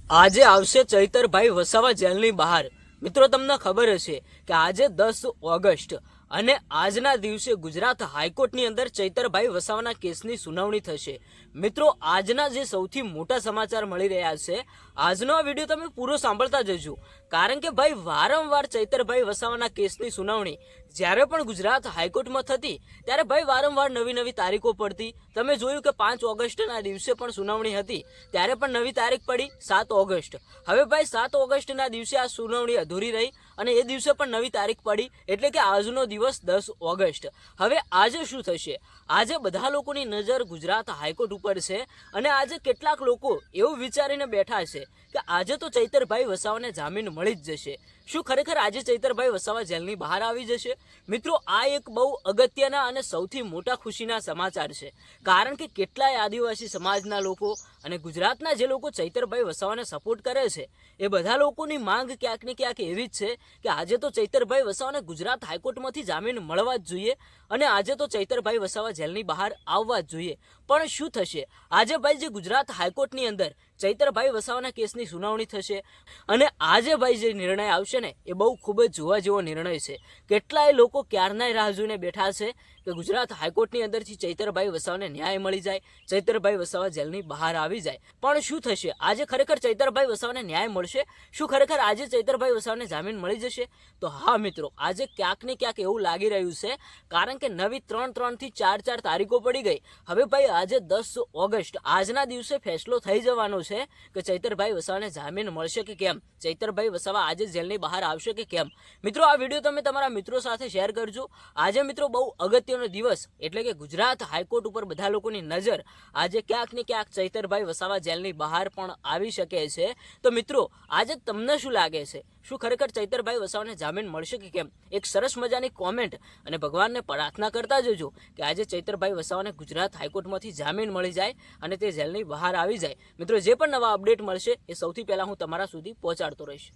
આજે આવશે ચૈતરભાઈ વસાવા જેલની બહાર। મિત્રો તમને ખબર હશે કે આજે 10 ઓગસ્ટ અને આજના દિવસે ગુજરાત હાઈકોર્ટની અંદર ચૈતરભાઈ વસાવાના કેસની સુનાવણી થશે। મિત્રો આજના જે સૌથી મોટા સમાચાર મળી રહ્યા છે, આજનો આ વિડીયો તમે પૂરો સાંભળતા જજો, કારણ કે ભાઈ વારંવાર ચૈતરભાઈ વસાવાના કેસની સુનાવણી જ્યારે પણ ગુજરાત હાઈકોર્ટમાં થતી ત્યારે ભાઈ વારંવાર નવી તારીખો પડતી। તમે જોયું કે 5 ઓગસ્ટના દિવસે પણ સુનાવણી હતી, ત્યારે પણ નવી તારીખ પડી 7 ઓગસ્ટ। હવે ભાઈ 7 ઓગસ્ટના દિવસે આ સુનાવણી અધૂરી રહી અને એ દિવસે પણ નવી તારીખ પડી, એટલે કે આજનો દિવસ 10 ઓગસ્ટ। હવે આજે શું થશે? આજે બધા લોકોની નજર ગુજરાત હાઈકોર્ટ ઉપર છે અને આજે કેટલાક લોકો એવું વિચારીને બેઠા છે કે આજે તો ચૈતરભાઈ વસાવાને જામીન મળી જ જશે। શું ખરેખર આજે ચૈતરભાઈ વસાવા જેલની બહાર આવી જશે? મિત્રો આ એક બહુ અગત્યના અને સૌથી મોટા ખુશીના સમાચાર છે, કારણ કે કેટલાય આદિવાસી સમાજના લોકો અને ગુજરાતના જે લોકો ચૈતરભાઈ વસાવાને સપોર્ટ કરે છે એ બધા લોકોની માંગ ક્યાંક ને ક્યાંક એવી જ છે કે આજે તો ચૈતરભાઈ વસાવાને ગુજરાત હાઈકોર્ટમાંથી જામીન મળવા જ જોઈએ અને આજે તો ચૈતરભાઈ વસાવા જેલની બહાર આવવા જ જોઈએ। પણ શું થશે આજે ભાઈ? જે ગુજરાત હાઈકોર્ટની અંદર ચૈતરભાઈ વસાવાના કેસની સુનાવણી થશે અને આજે ભાઈ જે નિર્ણય આવશે ને એ બહુ ખૂબ જ જોવા જેવો નિર્ણય છે। કેટલાય લોકો ક્યારનાય રાહ જોઈને બેઠા છે કે ગુજરાત હાઈકોર્ટની અંદરથી ચૈતરભાઈ વસાવાને ન્યાય મળી જાય, ચૈતરભાઈ વસાવા જેલની બહાર આવી જાય। પણ શું થશે આજે? ખરેખર ચૈતરભાઈ વસાવાને ન્યાય મળશે? શું ખરેખર આજે ચૈતરભાઈ વસાવાને જામીન મળી જશે? તો હા મિત્રો, આજે ક્યાંક ને ક્યાંક એવું લાગી રહ્યું છે, કારણ કે નવી 3 થી 4 તારીખો પડી ગઈ। હવે ભાઈ આજે 10 ઓગસ્ટ આજના દિવસે ફેસલો થઈ જવાનો છે કે ચૈતરભાઈ વસાવાને જામીન મળશે કે કેમ, ચૈતરભાઈ વસાવા આજે જેલની બહાર આવશે કે કેમ। મિત્રો આ વિડીયો તમે તમારા મિત્રો સાથે શેર કરજો। આજે મિત્રો બહુ અગત્યનો દિવસ, એટલે કે ગુજરાત હાઈકોર્ટ ઉપર બધા લોકોની નજર આજે ક્યાંક ને ક્યાંક ચૈતરભાઈ વસાવા જેલની બહાર પણ આવી શકે છે। તો મિત્રો આજે તમને શું લાગે છે? શું ખરેખર ચૈતરભાઈ વસાવાને જામીન મળશે કે કેમ? એક સરસ મજાની કોમેન્ટ અને ભગવાનને પ્રાર્થના કરતા જજો કે આજે ચૈતરભાઈ વસાવાને ગુજરાત હાઈકોર્ટમાંથી જામીન મળી જાય અને તે જેલની બહાર આવી જાય। મિત્રો જે પણ નવા અપડેટ મળશે એ સૌથી પહેલા હું તમારા સુધી પહોંચાડતો રહીશ।